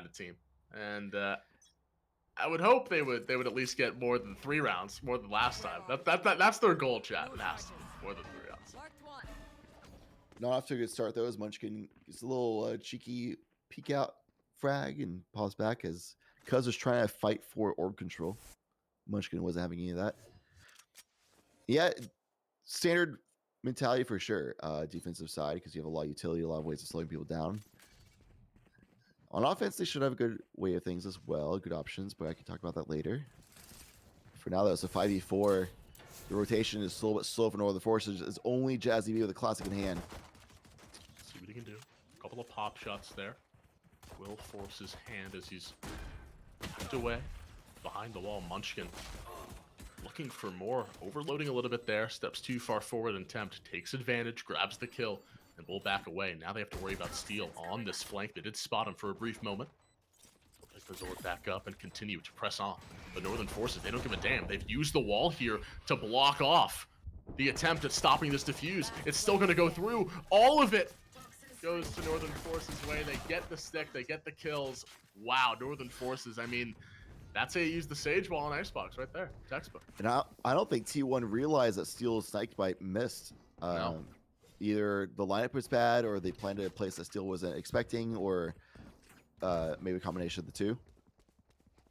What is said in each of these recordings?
a team, and I would hope they would at least get more than 3 rounds, more than last time. That's their goal, chat. It has to be more than 3 rounds. Not off to a good start though, as Munchkin gets a little cheeky peek out frag and pause back as Cuz was trying to fight for orb control. Munchkin wasn't having any of that. Yeah, standard mentality for sure. Defensive side, because you have a lot of utility, a lot of ways of slowing people down. On offense, they should have a good way of things as well, good options, but I can talk about that later. For now, though, it's a 5v4. The rotation is a little bit slow for Northern Forces. It's only Jazzy B with a classic in hand. See what he can do. A couple of pop shots there. Will force his hand as he's tucked away behind the wall. Munchkin looking for more, overloading a little bit there. Steps too far forward and Tempt takes advantage, grabs the kill, and will back away. Now they have to worry about Steel on this flank. They did spot him for a brief moment. They'll pick the Zord back up and continue to press on. The Northern Forces, they don't give a damn. They've used the wall here to block off the attempt at stopping this defuse. It's still going to go through. All of it goes to Northern Forces' way. They get the stick, they get the kills. Wow, Northern Forces, I mean, that's how you use the Sage Ball and Icebox right there. Textbook. And I don't think T1 realized that Steel's Snake Bite missed. No. Either the lineup was bad or they planned a place that Steel wasn't expecting, or maybe a combination of the two.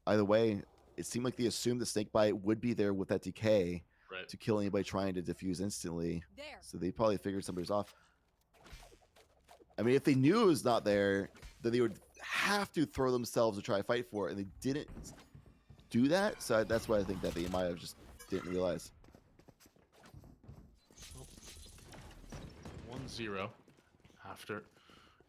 Either way, it seemed like they assumed the Snake Bite would be there with that decay to kill anybody trying to defuse instantly. So they probably figured somebody's off. I mean, if they knew it was not there, then they would have to throw themselves to try to fight for it, and they didn't do that. So that's why I think that they might have just didn't realize. 1-0 after.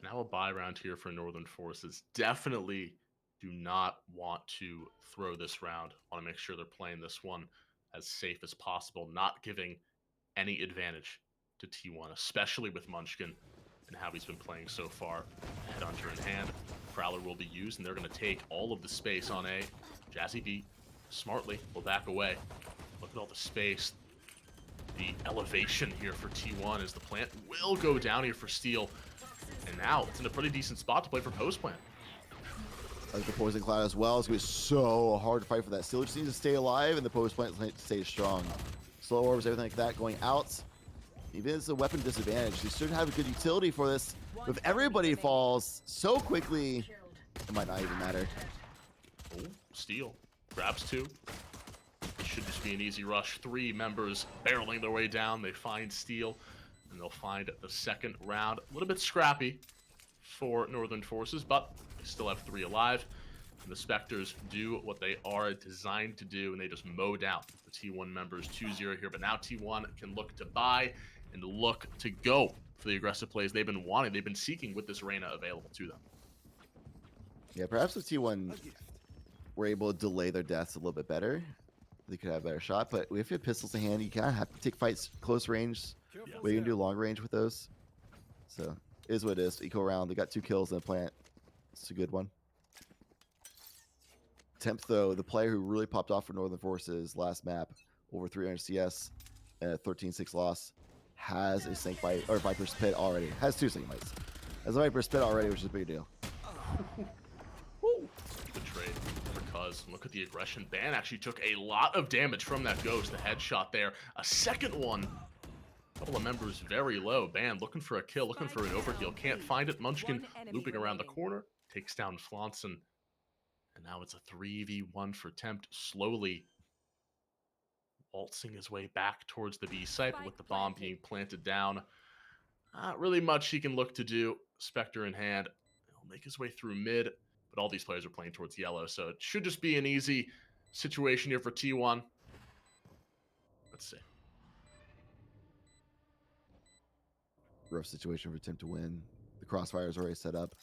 Now a buy round here for Northern Forces. Definitely do not want to throw this round. Want to make sure they're playing this one as safe as possible, not giving any advantage to T1, especially with Munchkin and how he's been playing so far. Headhunter in hand, Prowler will be used, and they're going to take all of the space on A. Jazzy B smartly will back away. Look at all the space. The elevation here for T1 as the plant will go down here for Steel. And now it's in a pretty decent spot to play for post plant. Like the Poison Cloud as well. It's going to be so hard to fight for that. Steel just needs to stay alive, and the post plant stays strong. Slow orbs, everything like that going out. Even as a weapon disadvantage, they should have a good utility for this. If everybody falls so quickly, it might not even matter. Oh, Steel grabs 2. It should just be an easy rush. 3 members barreling their way down. They find Steel, and they'll find the second round a little bit scrappy for Northern Forces, but they still have 3 alive. And the Spectres do what they are designed to do, and they just mow down the T1 members 2-0 here. But now T1 can look to buy and look to go for the aggressive plays they've been wanting, they've been seeking with this Reyna available to them. Yeah, perhaps if T1 were able to delay their deaths a little bit better, they could have a better shot. But if you have pistols in hand, you kind of have to take fights close range. But you can do long range with those. So it is what it is. Eco round. They got 2 kills in the plant. It's a good one. Tempt, though, the player who really popped off for Northern Forces last map, over 300 CS, and a 13-6 loss, has a Snake Bite, or Viper's Pit already. Has 2 Snake Bites. Has a Viper's Pit already, which is a big deal. Good trade for Cuz. Look at the aggression. Ban actually took a lot of damage from that Ghost. The headshot there. A second one. A couple of members very low. Ban looking for a kill, looking for an overkill. Can't find it. Munchkin looping around the corner. Takes down Flanson. And now it's a 3v1 for Tempt. Slowly waltzing his way back towards the B site, but with the bomb being planted down, not really much he can look to do. Spectre in hand. He'll make his way through mid, but all these players are playing towards yellow, so it should just be an easy situation here for T1. Let's see. Rough situation for Tempt to win. The crossfire is already set up.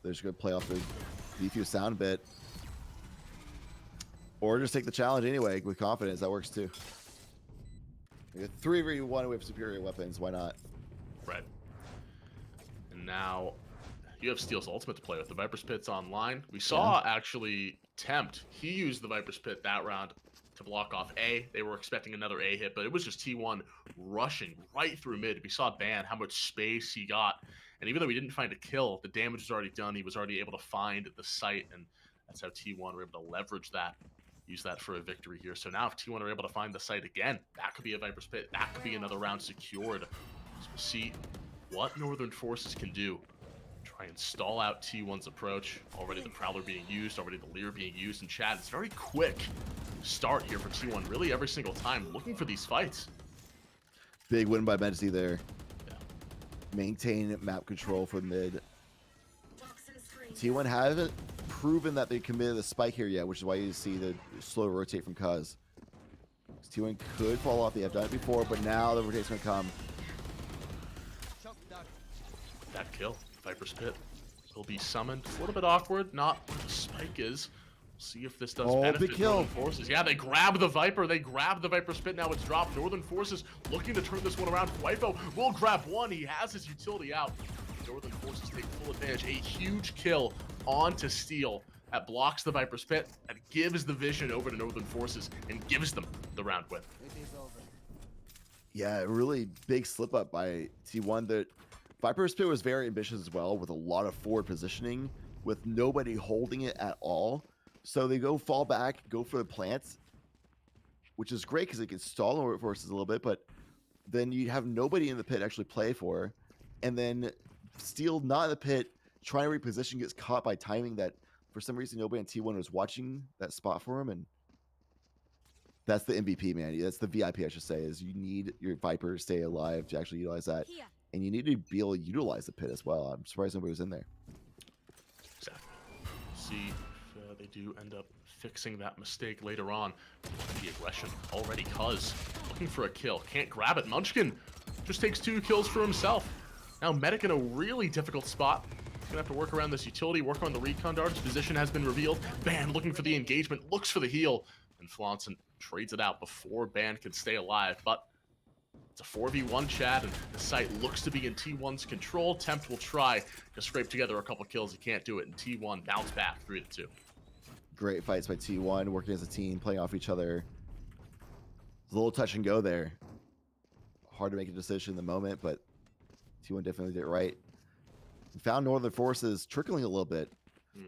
They're just going to play off the defuse sound bit. Or just take the challenge anyway with confidence. That works too. 3v1 with superior weapons. Why not? Right. And now you have Steel's ultimate to play with. The Viper's Pit's online. We saw actually Tempt. He used the Viper's Pit that round to block off A. They were expecting another A hit, but it was just T1 rushing right through mid. We saw Ban, how much space he got And even though he didn't find a kill, the damage was already done. He was already able to find the site, and that's how T1 were able to leverage that, use that for a victory here. So now if T1 are able to find the site again, that could be a Viper's Pit. That could be another round secured. So we'll see what Northern Forces can do. Try and stall out T1's approach. Already the Prowler being used, already the Leer being used in chat. It's very quick start here for T1, really every single time, looking for these fights. Big win by Medzi there. Yeah. Maintain map control for mid. T1 haven't proven that they committed a spike here yet, which is why you see the slow rotate from Cuz. T1 could fall off. They have done it before, but now the rotate's going to come. That kill, Viper's Pit will be summoned. It's a little bit awkward, not where the spike is. We'll see if this does benefit big kill. Northern Forces. Yeah, they grab the Viper. They grab the Viper's Pit. Now it's dropped. Northern Forces looking to turn this one around. Wifo will grab one. He has his utility out. Northern Forces take full advantage. A huge kill onto Steel. That blocks the Viper's Pit. That gives the vision over to Northern Forces and gives them the round win. Yeah, really big slip up by T1. The Viper's Pit was very ambitious as well, with a lot of forward positioning, with nobody holding it at all. So they go fall back, go for the plants, which is great because it can stall Northern Forces a little bit, but then you have nobody in the pit actually play for. And then Steel not in the pit, trying to reposition, gets caught by timing that for some reason nobody on T1 was watching that spot for him. And that's the MVP, man. That's the VIP, I should say, is you need your Viper to stay alive to actually utilize that. And you need to be able to utilize the pit as well. I'm surprised nobody was in there. Exactly. See if they do end up fixing that mistake later on. The aggression already, Cuz looking for a kill. Can't grab it. Munchkin just takes 2 kills for himself. Now Medic in a really difficult spot. He's gonna have to work around this utility, work on the recon darts. Position has been revealed. Ban looking for the engagement, looks for the heal. And Flaunson trades it out before Ban can stay alive. But it's a 4v1 chat, and the site looks to be in T1's control. Tempt will try to scrape together a couple kills. He can't do it, and T1 bounce back 3-2. Great fights by T1, working as a team, playing off each other. There's a little touch and go there. Hard to make a decision in the moment, but T1 definitely did it right. Found Northern Forces trickling a little bit.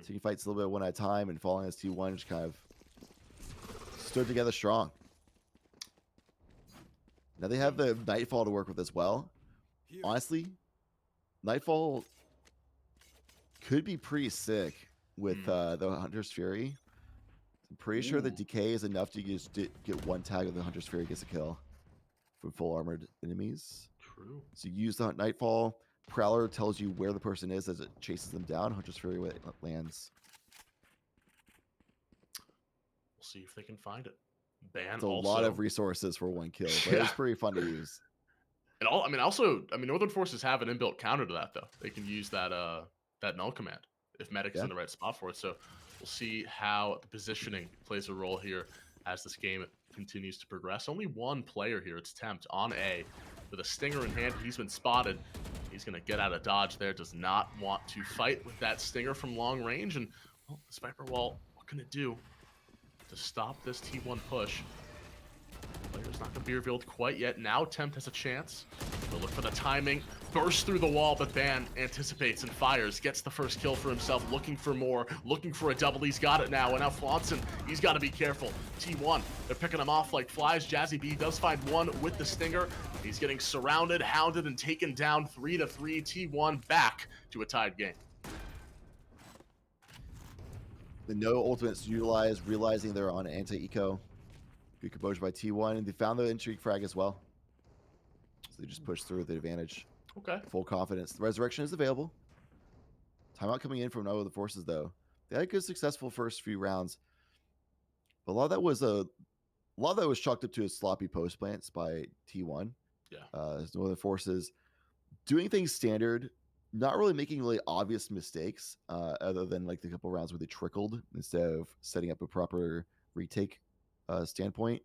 Taking fights a little bit one at a time and falling as T1 just kind of stood together strong. Now they have the Nightfall to work with as well. Honestly, Nightfall could be pretty sick with the Hunter's Fury. I'm pretty sure the decay is enough to just get one tag of the Hunter's Fury gets a kill from full armored enemies. True. So you use the Nightfall. Prowler tells you where the person is as it chases them down. Hunter's Fury lands. We'll see if they can find it. Ban It's a also, lot of resources for one kill, but it's pretty fun to use. And Northern Forces have an inbuilt counter to that though. They can use that that null command if Medic's in the right spot for it. So we'll see how the positioning plays a role here as this game continues to progress. Only one player here. It's Tempt on A with a stinger in hand. He's been spotted. He's going to get out of dodge there. Does not want to fight with that stinger from long range. And well, this Viper Wall, what can it do to stop this T1 push? Player's not going to be revealed quite yet. Now Tempt has a chance. He'll look for the timing. Bursts through the wall, but Ban anticipates and fires. Gets the first kill for himself. Looking for more. Looking for a double. He's got it now. And now Flaunson, he's got to be careful. T1, they're picking him off like flies. Jazzy B does find one with the stinger. He's getting surrounded, hounded, and taken down 3-3. T1 back to a tied game. The no ultimates utilized, realizing they're on anti-eco. Good composure by T1, and they found the intrigue frag as well. So they just pushed through with the advantage. Okay. Full confidence. The resurrection is available. Timeout coming in from no other forces though. They had a good successful first few rounds. But a lot of that was chalked up to a sloppy post plants by T1. Yeah. As no other forces doing things standard, not really making really obvious mistakes, other than like the couple rounds where they trickled instead of setting up a proper retake standpoint.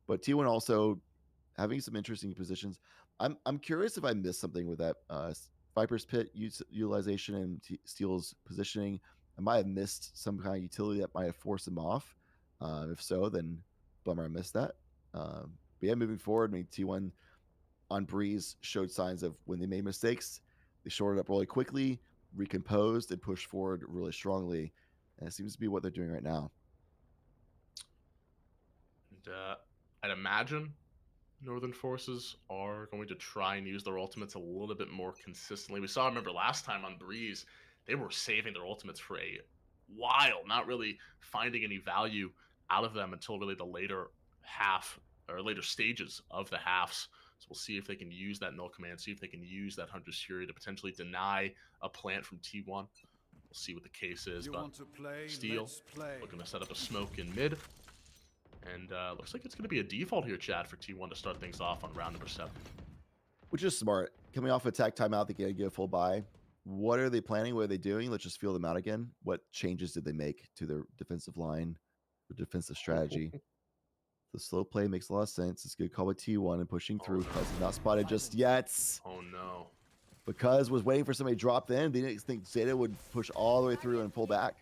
But T1 also having some interesting positions. I'm curious if I missed something with that Viper's Pit utilization and Steel's positioning. I might have missed some kind of utility that might have forced him off. If so, then bummer I missed that. But yeah, moving forward, I mean, T1 on Breeze showed signs of when they made mistakes, They shorted up really quickly, recomposed, and pushed forward really strongly. And it seems to be what they're doing right now. And I'd imagine Northern Forces are going to try and use their ultimates a little bit more consistently. We saw, remember last time on Breeze, they were saving their ultimates for a while, not really finding any value out of them until really the later half or later stages of the halves. So we'll see if they can use that null command, see if they can use that Hunter's Fury to potentially deny a plant from T1. We'll see what the case is, but Steel looking to set up a smoke in mid. And looks like it's going to be a default here, Chad, for T1 to start things off on round number 7. Which is smart. Coming off attack timeout, they can get a full buy. What are they planning? What are they doing? Let's just feel them out again. What changes did they make to their defensive line, their defensive strategy? The slow play makes a lot of sense. It's a good call with T1 and pushing through. no. Cuz is not spotted just yet. Oh, no. Because was waiting for somebody to drop in. They didn't think Zeta would push all the way through and pull back.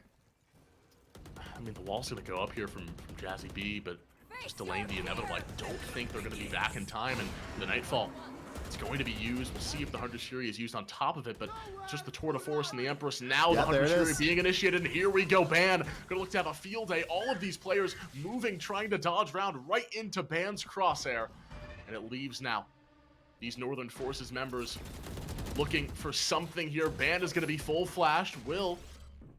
I mean, the wall's going to go up here from Jazzy B, but just delaying the inevitable. I don't think they're going to be back in time, and the Nightfall, it's going to be used. We'll see if the Hunter's Fury is used on top of it, but just the Tour de Force and the Empress. Now the Hunter's Fury being initiated, and here we go, Ban. Gonna look to have a field day. All of these players moving, trying to dodge round right into Ban's crosshair, and it leaves now. These Northern Forces members looking for something here. Ban is going to be full flashed, will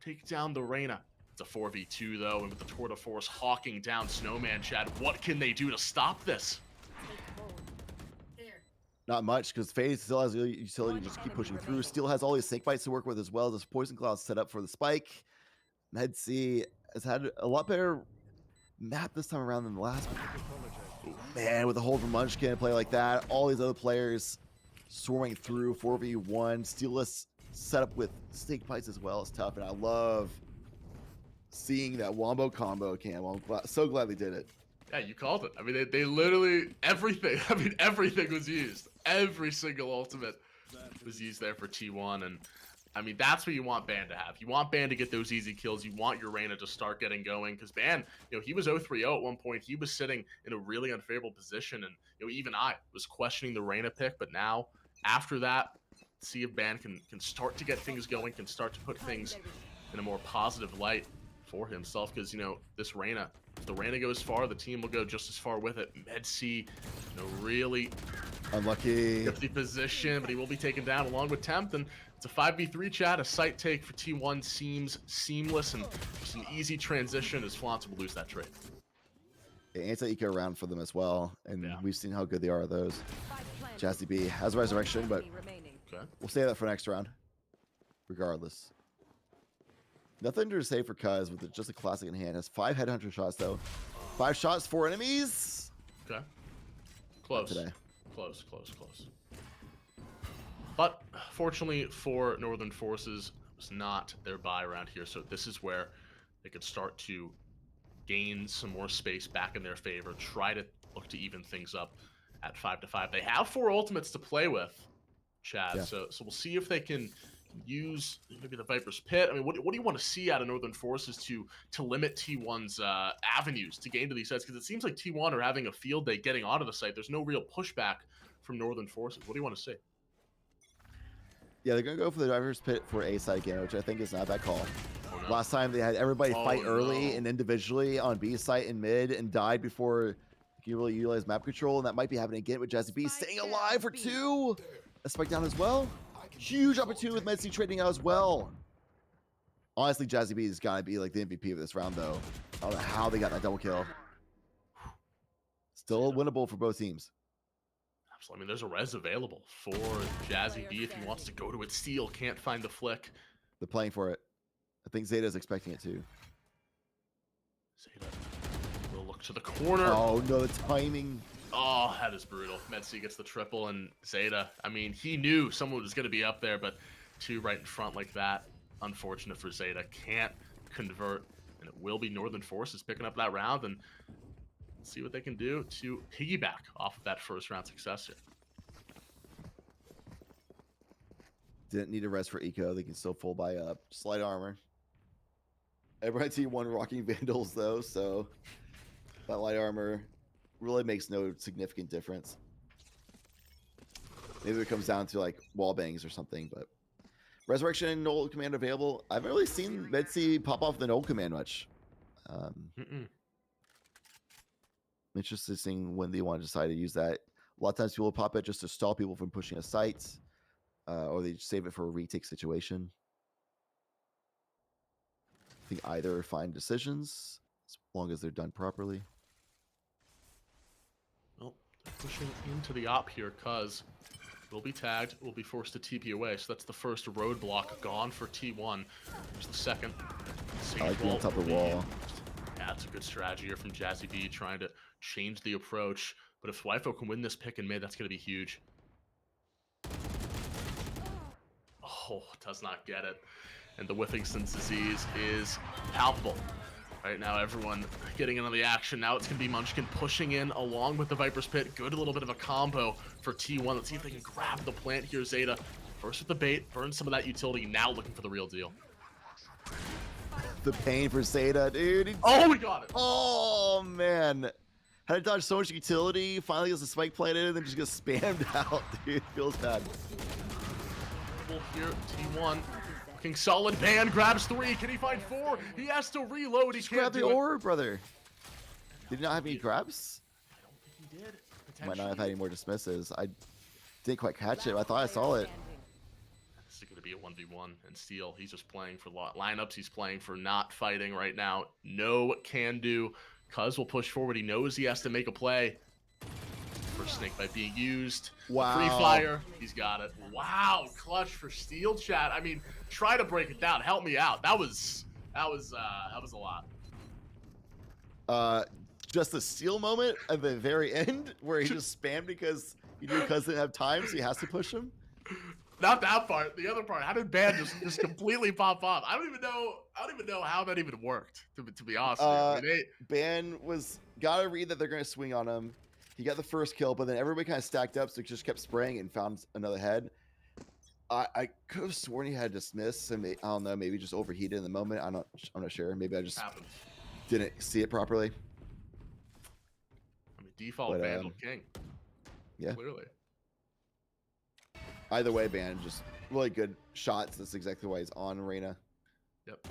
take down the Reyna. It's a 4v2 though, and with the Tour de Force hawking down Snowman, Chad, what can they do to stop this? Not much, because FaZe still has the utility to just keep pushing through. Steel has all these snake bites to work with as well. This Poison Cloud set up for the spike. Med C has had a lot better map this time around than the last one. Man, with a hold from Munchkin, a play like that, all these other players swarming through 4v1. Steelless set up with snake bites as well is tough, and I love seeing that wombo combo cam. I'm so glad they did it. Yeah, you called it. I mean, they literally, everything, I mean, everything was used. Every single ultimate was used there for T1, and I mean, that's what you want Ban to have. You want Ban to get those easy kills. You want your Reyna to start getting going, because Ban, you know, he was 0-3-0 at one point. He was sitting in a really unfavorable position, and you know, even I was questioning the Reyna pick, but now, after that, see if Ban can start to get things going, can start to put things in a more positive light for himself, because, you know, this Reyna, if the Reyna goes far, the team will go just as far with it. Med C, you know, really unlucky the position, but he will be taken down along with Tempt, and it's a 5v3 chat. A site take for T1 seems seamless, and just an easy transition as Flance will lose that trade. Anti-eco round for them as well, and Yeah. we've seen how good they are at those. Jazzy B has Resurrection, but we'll save that for next round, regardless. Nothing to say for Cuz with just a classic in hand. Has 5 headhunter shots though. 5 shots, 4 enemies. Okay. Close. Today. Close. But fortunately for Northern Forces, it was not their buy around here. So this is where they could start to gain some more space back in their favor. Try to look to even things up at 5-5. They have 4 ultimates to play with, Chad. Yeah. So we'll see if they can use maybe the Viper's Pit. I mean, what do you want to see out of Northern Forces to limit T1's avenues to gain to these sites? Because it seems like T1 are having a field day getting onto the site. There's no real pushback from Northern Forces. What do you want to see? Yeah, they're gonna go for the Viper's Pit for A site again, which I think is not a bad call. Oh, no. Last time they had everybody fight early no. and individually on B site and mid and died before you can really utilize map control, and that might be happening again with Jazzy B staying alive for 2. A spike down as well. Huge opportunity with Med C trading out as well. Honestly, Jazzy B has got to be like the MVP of this round, though. I don't know how they got that double kill. Still winnable for both teams. Absolutely. I mean, there's a res available for Jazzy B if he wants to go to it. Steel can't find the flick. They're playing for it. I think Zeta's expecting it too. Zeta will look to the corner. Oh, no, the timing. Oh, that is brutal. Med C gets the triple, and Zeta, I mean, he knew someone was going to be up there, but 2 right in front like that, unfortunate for Zeta. Can't convert, and it will be Northern Forces picking up that round, and see what they can do to piggyback off of that first round success here. Didn't need a rest for eco. They can still full buy up. Slight armor. Everyone T1 rocking Vandals, though, so that light armor really makes no significant difference. Maybe it comes down to like wall bangs or something, but Resurrection and old command available. I haven't really seen Medsi pop off the old command much. Interested in seeing when they want to decide to use that. A lot of times people pop it just to stall people from pushing a site, or they just save it for a retake situation. I think either are fine decisions as long as they're done properly. Well, they're pushing into the op here, cuz will be tagged, will be forced to TP away. So that's the first roadblock gone for T1. There's the second. I like being on top of the wall. Yeah, that's a good strategy here from Jazzy B, trying to change the approach. But if Wifo can win this pick in mid, that's going to be huge. Oh, does not get it. And the Whiffington's disease is palpable. Right now, everyone getting into the action. Now it's going to be Munchkin pushing in along with the Viper's Pit. Good little bit of a combo for T1. Let's see if they can grab the plant here, Zeta. First with the bait, burn some of that utility. Now looking for the real deal. The pain for Zeta, dude. Oh, we got it. Oh, man. Had to dodge so much utility. Finally gets the spike planted and then just gets spammed out, dude. Feels bad. Here, T1. Looking solid. Ban grabs 3. Can he find 4? He has to reload. He Just can't grab the do it. orb, brother. Did he not have any grabs? I don't think he did. Might not have had any more dismisses. I didn't quite catch it. I thought I saw it. This is going to be a 1v1 and Steel. He's just playing for lineups. He's playing for not fighting right now. No can do. Cuz will push forward. He knows he has to make a play. First snake bite being used. Wow. Free fire. He's got it. Wow. Clutch for Steel, chat. I mean, try to break it down. Help me out. That was a lot. Just the Steel moment at the very end where he just spammed because he knew Cuz didn't have time, so he has to push him. Not that part. The other part. How did Ban just completely pop off? I don't even know how that even worked. To be honest, with you. I mean, Ban gotta read that they're gonna swing on him. He got the first kill, but then everybody kind of stacked up, so he just kept spraying and found another head. I could have sworn he had dismiss, and I don't know, maybe just overheated in the moment. I'm not sure. Maybe I just didn't see it properly. I mean, default Vandal King. Yeah. Clearly. Either way, Ban just really good shots. That's exactly why he's on Reyna. Yep.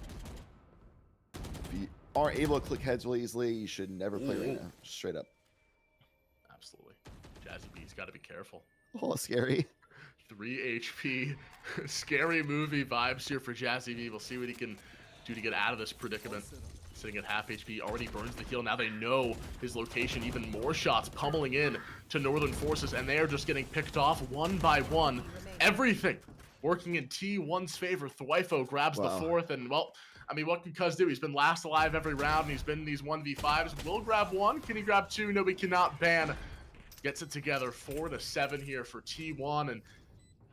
If you aren't able to click heads really easily, you should never play Reyna. Straight up. Absolutely. Jazzy B's got to be careful. Oh, scary. 3 HP. Scary movie vibes here for Jazzy B. We'll see what he can do to get out of this predicament. Sitting at half HP, already burns the heal. Now they know his location. Even more shots pummeling in to Northern Forces, and they are just getting picked off one by one. Everything working in T1's favor. Thwifo grabs the 4th, and well, I mean, what can Cuz do? He's been last alive every round, and he's been in these 1v5s. Will grab 1. Can he grab 2? No, he cannot. Ban gets it together. 4-7 here for T1, and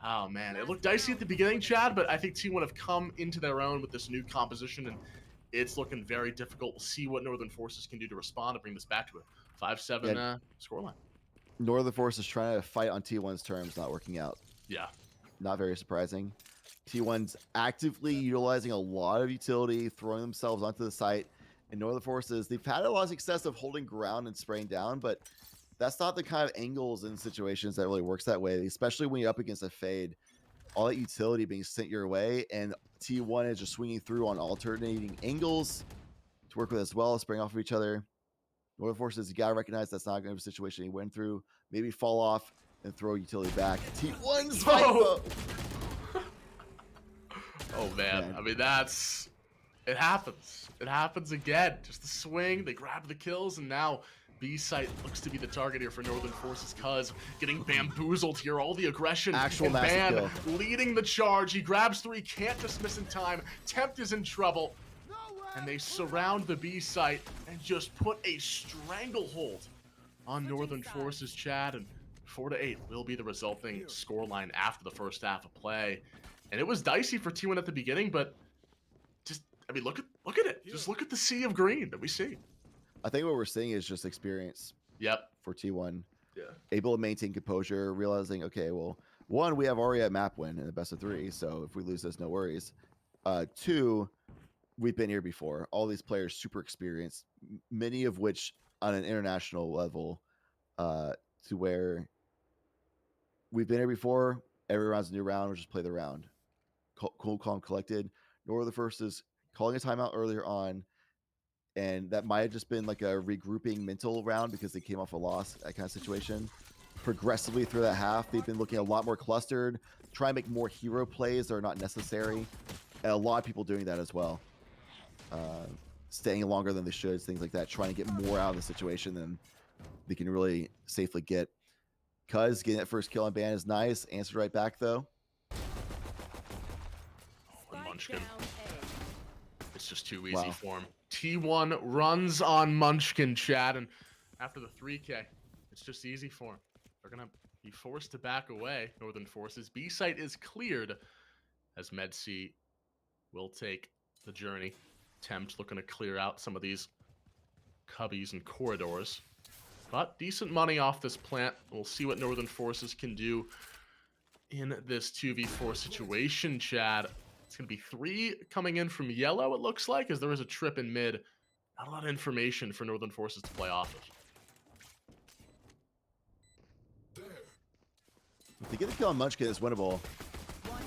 oh man, it looked dicey at the beginning, Chad, but I think T1 have come into their own with this new composition, and it's looking very difficult. We'll see what Northern Forces can do to respond and bring this back to a 5-7 scoreline. Northern Forces trying to fight on T1's terms, not working out. Yeah. Not very surprising. T1's actively utilizing a lot of utility, throwing themselves onto the site. And Northern Forces, they've had a lot of success of holding ground and spraying down, but that's not the kind of angles in situations that really works that way, especially when you're up against a fade. All that utility being sent your way, and T1 is just swinging through on alternating angles to work with as well, spraying off of each other. Northern Forces, you gotta recognize that's not gonna be a situation he went through. Maybe fall off and throw utility back. T1's fight. Oh man, I mean it happens. It happens again. Just the swing, they grab the kills, and now B site looks to be the target here for Northern Forces. Cuz getting bamboozled here, all the aggression. Actual and massive Ban leading the charge. He grabs 3, can't dismiss in time. Tempt is in trouble. And they surround the B site and just put a stranglehold on Northern Forces, Chad. And 4-8 will be the resulting scoreline after the first half of play. And it was dicey for T1 at the beginning, but just, I mean, look at it. Just look at the sea of green that we see. I think what we're seeing is just experience. Yep. For T1. Yeah. Able to maintain composure, realizing, okay, well, 1, we have already a map win in the best of 3, so if we lose this, no worries. 2, we've been here before. All these players super experienced, many of which on an international level, to where we've been here before. Every round's a new round. We'll just play the round. cool, calm, collected. Northern Forces calling a timeout earlier on, and that might have just been like a regrouping mental round because they came off a loss, that kind of situation. Progressively through that half, they've been looking a lot more clustered, trying to make more hero plays that are not necessary. And a lot of people doing that as well. Staying longer than they should, things like that, trying to get more out of the situation than they can really safely get. Cuz getting that first kill on Ban is nice. Answered right back, though. And Munchkin. It's just too easy Wow. for him. T1 runs on Munchkin, Chad, and after the 3K, it's just easy for him. They're going to be forced to back away, Northern Forces. B site is cleared as Med-C will take the journey. Tempt looking to clear out some of these cubbies and corridors. But decent money off this plant. We'll see what Northern Forces can do in this 2v4 situation, Chad. It's going to be 3 coming in from yellow, it looks like, as there is a trip in mid. Not a lot of information for Northern Forces to play off of. If they get the kill on Munchkin, it's winnable.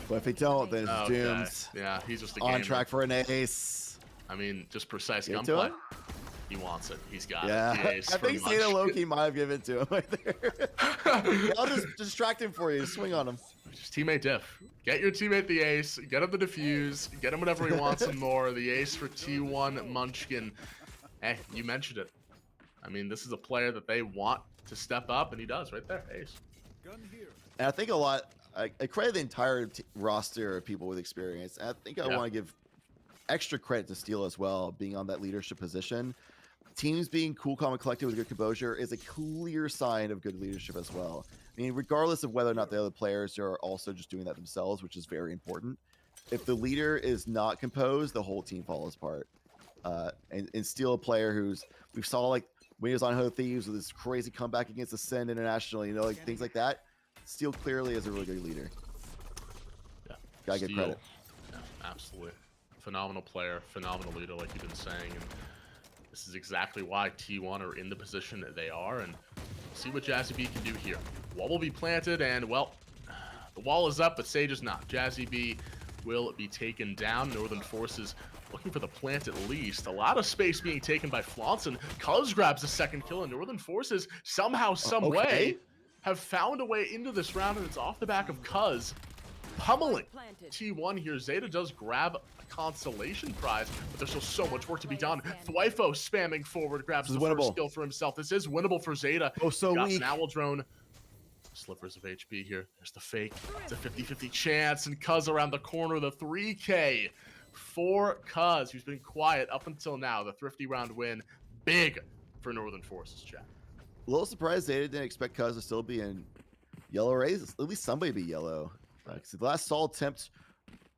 But if they don't, then it's doomed. Yeah, he's just a on gamer. track for an ace. I mean, just precise Give it to gunplay. him? He wants it. He's got Yeah, it. The ace I for think Zeta Munchkin. Loki might have given it to him right there. I'll just distract him for you. Swing on him. Just teammate diff. Get your teammate the ace. Get him the defuse. Get him whatever he wants and more. The ace for T1 Munchkin. Hey, you mentioned it. I mean, this is a player that they want to step up, and he does right there. Ace. And I think a lot. I credit the entire roster of people with experience. And I think I want to give extra credit to Steel as well, being on that leadership position. Teams being cool, calm, and collected with good composure is a clear sign of good leadership as well. I mean, regardless of whether or not the other players are also just doing that themselves, which is very important. If the leader is not composed, the whole team falls apart. And Steel, a player who's we saw like when he was on Hood Thieves with this crazy comeback against Ascend International, you know, like things like that. Steel clearly is a really good leader. Yeah, Gotta get credit. Yeah, absolutely. Phenomenal player, phenomenal leader, like you've been saying. And this is exactly why T1 are in the position that they are. And see what Jazzy B can do here. Wall will be planted, and, well, the wall is up, but Sage is not. Jazzy B will be taken down. Northern Forces looking for the plant at least. A lot of space being taken by Flaunson. Cuz grabs the second kill, and Northern Forces somehow, some way, have found a way into this round, and it's off the back of Cuz pummeling T1 here. Zeta does grab a consolation prize, but there's still so much work to be done. Thwyfo spamming forward, grabs the first kill for himself. This is winnable for Zeta. Oh, so got weak. an owl drone. Slivers of HP here. There's the fake. It's a 50-50 chance, and Cuz around the corner. The 3K for Cuz, who's been quiet up until now. The thrifty round win. Big for Northern Forces, chat. A little surprised Zeta didn't expect Cuz to still be in yellow rays. At least somebody be yellow. So the last Saul attempt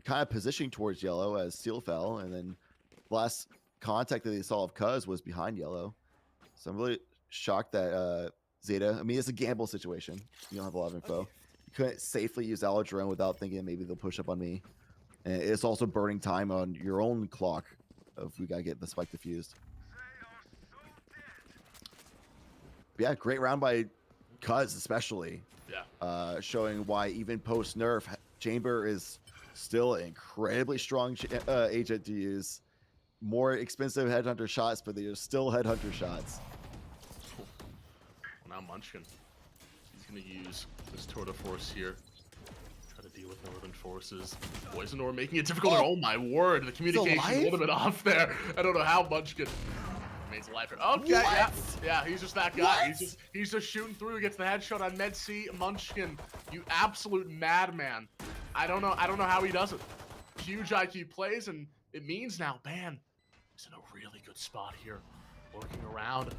kind of positioning towards yellow as Steel fell, and then the last contact that they saw of Cuz was behind yellow. So I'm really shocked that Zeta, I mean, it's a gamble situation. You don't have a lot of info. You couldn't safely use Alodrone without thinking maybe they'll push up on me. And it's also burning time on your own clock of we gotta get the spike diffused. But yeah, great round by Cuz especially. Yeah. Showing why even post nerf, Chamber is still an incredibly strong agent to use. More expensive headhunter shots, but they are still headhunter shots. Well, now Munchkin. He's going to use this Tour de Force here. Try to deal with Northern Forces. Poison Ore making it difficult. Oh my word, the communication a little bit off there. I don't know how Munchkin remains alive here. Okay, yeah, he's just that guy. He's just shooting through. He gets the headshot on Med-C. Munchkin, you absolute madman. I don't know how he does it. Huge IQ plays, and it means now Ban is in a really good spot here. Working around.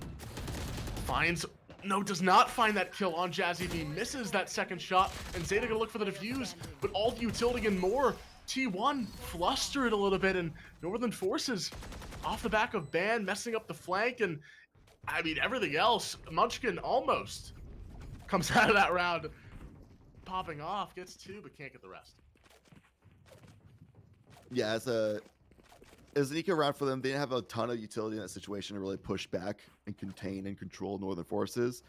Does not find that kill on Jazzy B. Misses that second shot, and Zeta gonna look for the defuse, but all the utility and more. T1 flustered a little bit, and Northern Forces off the back of Ban messing up the flank, and I mean everything else. Munchkin almost comes out of that round popping off, gets 2 but can't get the rest. Yeah, it's an eco round for them. They didn't have a ton of utility in that situation to really push back and contain and control Northern Forces.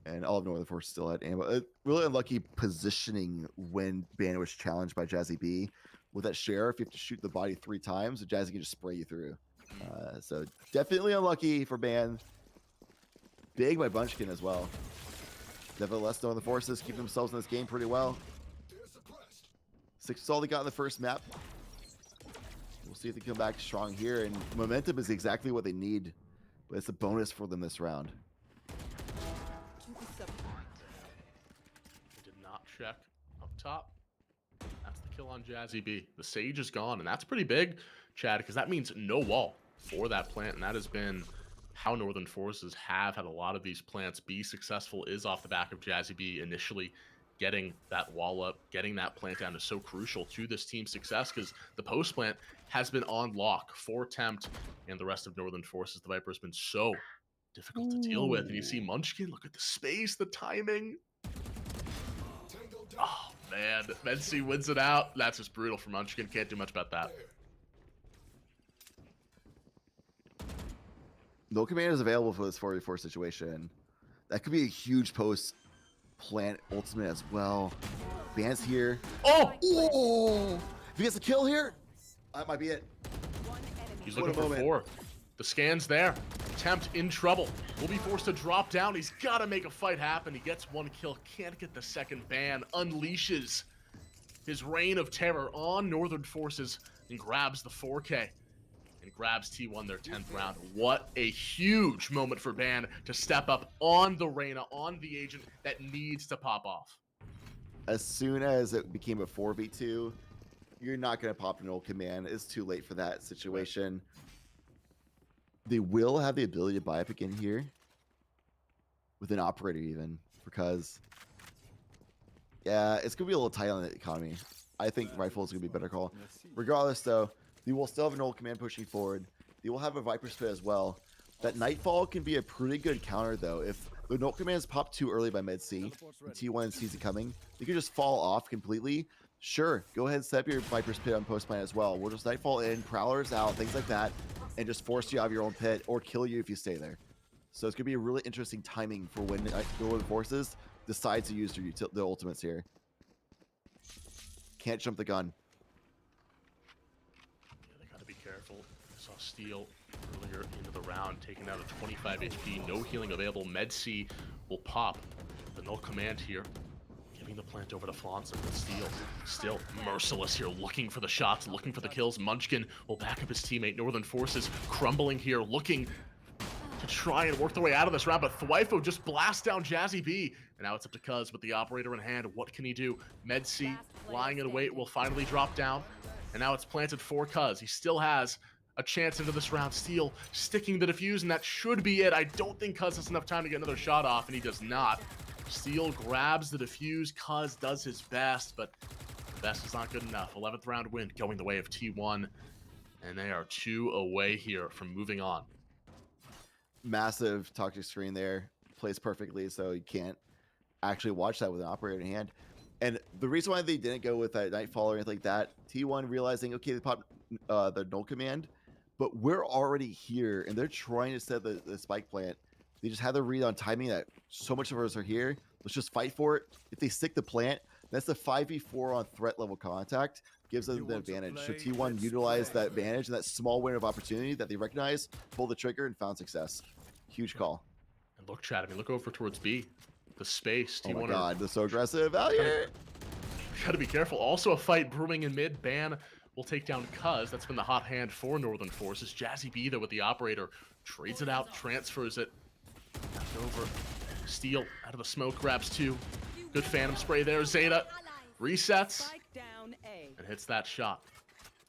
And all of Northern Forces still had ammo. Really unlucky positioning when Ban was challenged by Jazzy B. with that sheriff, you have to shoot the body 3 times, so Jazzy can just spray you through. So definitely unlucky for Ban. Big by Bunchkin as well. Nevertheless, though, the Forces keep themselves in this game pretty well. 6 is all they got in the first map. We'll see if they come back strong here, and momentum is exactly what they need, but it's a bonus for them this round. They did not check up top. That's the kill on Jazzy B. The Sage is gone, and that's pretty big, Chad, because that means no wall for that plant, and that has been how Northern Forces have had a lot of these plants be successful, is off the back of Jazzy B initially getting that wall up, getting that plant down is so crucial to this team's success, because the post plant has been on lock for Tempt and the rest of Northern Forces. The Viper has been so difficult to deal with, and you see Munchkin, look at the space, the timing. Oh man, Mency wins it out. That's just brutal for Munchkin, can't do much about that. No command is available for this 4v4 situation. That could be a huge post plant ultimate as well. Ban's here. Oh! If he gets a kill here, that might be it. He's looking for 4. The scan's there. Tempt in trouble. Will be forced to drop down. He's got to make a fight happen. He gets 1 kill. Can't get the second ban. Unleashes his reign of terror on Northern Forces and grabs the 4K. And grabs T1 their 10th round. What a huge moment for Ban to step up on the Reyna, on the agent that needs to pop off. As soon as it became a 4v2, you're not going to pop an old command. It's too late for that situation. They will have the ability to buy up again here with an operator even, because yeah, it's going to be a little tight on the economy. I think rifle is going to be a better call. Regardless, though, they will still have an old command pushing forward. They will have a Viper Spit as well. That Nightfall can be a pretty good counter, though. If the Null commands pop too early by Med C, and T1 sees it coming, they could just fall off completely. Sure, go ahead and set up your Viper Spit on post plan as well. We'll just Nightfall in, Prowlers out, things like that, and just force you out of your own pit or kill you if you stay there. So it's going to be a really interesting timing for when Northern Forces decide to use their ultimates here. Can't jump the gun. Be careful. I saw Steel earlier into the round, taking down a 25 HP, no healing available. Med C will pop. The null command here, giving the plant over to Flonson, but Steel still merciless here, looking for the shots, looking for the kills. Munchkin will back up his teammate. Northern Forces crumbling here, looking to try and work their way out of this round, but Thwifo just blasts down Jazzy B, and now it's up to Cuz with the operator in hand. What can he do? Med C, lying in wait, will finally drop down. And now it's planted for Cuz. He still has a chance into this round. Steel sticking the defuse, and that should be it. I don't think Cuz has enough time to get another shot off, and he does not. Steel grabs the defuse. Cuz does his best, but the best is not good enough. 11th round win going the way of T1, and they are 2 away here from moving on. Massive toxic screen there. Plays perfectly, so you can't actually watch that with an operator in hand. And the reason why they didn't go with that Nightfall or anything like that, T1 realizing, okay, they popped the null command, but we're already here, and they're trying to set the spike plant. They just had the read on timing that so much of us are here. Let's just fight for it. If they stick the plant, that's the 5v4 on threat level contact, gives them the advantage. So T1 utilized that advantage and that small window of opportunity that they recognized, pulled the trigger, and found success. Huge call. And look, Chad, I mean, look over towards B. The space. Oh my god, they're so aggressive out here. Gotta be careful. Also a fight brewing in mid. Ban will take down Cuz. That's been the hot hand for Northern Forces. Jazzy B, though, with the operator, trades it out, transfers it. Over. Steel out of the smoke, grabs 2. Good Phantom spray there. Zeta resets and hits that shot.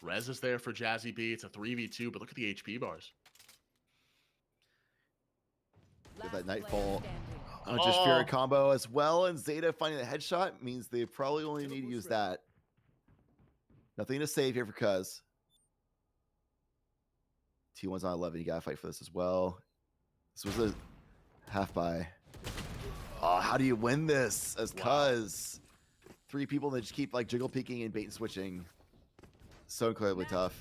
Rez is there for Jazzy B. It's a 3v2, but look at the HP bars. Get that Nightfall. Just Fury combo as well, and Zeta finding the headshot means they probably only need to use that. Nothing to save here for Cuz. T1's on 11. You gotta fight for this as well. This was a half buy. Oh, how do you win this as Cuz? 3 people that just keep like jiggle peeking and bait and switching. So incredibly tough.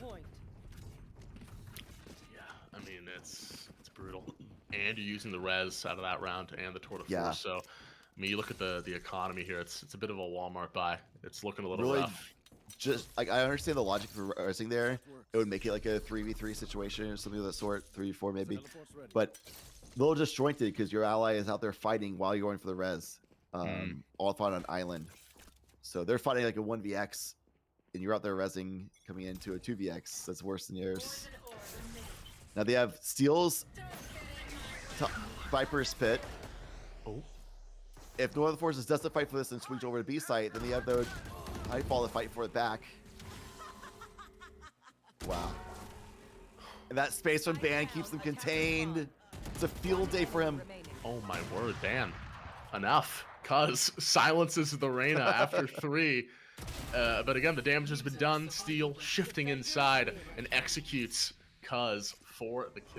Yeah, I mean it's brutal. And you're using the res out of that round and the tour de force. Yeah. So, I mean, you look at the economy here. It's a bit of a Walmart buy. It's looking a little really rough. just like I understand the logic for resing there. It would make it like a 3v3 situation or something of that sort, 3v4 maybe. But a little disjointed because your ally is out there fighting while you're going for the res. All fought on an island. So they're fighting like a 1vx, and you're out there resing, coming into a 2vx. That's worse than yours. Now they have steals Viper's Pit. Oh. If Northern Forces doesn't fight for this and swings over to B site, then they have the Nightfall to fight for it back. Wow. And that space from Ban keeps them contained. It's a field day for him. Oh my word, Dan. Enough. Cuz silences the Reyna after 3. But again, the damage has been done. Steel shifting inside and executes Cuz for the kill.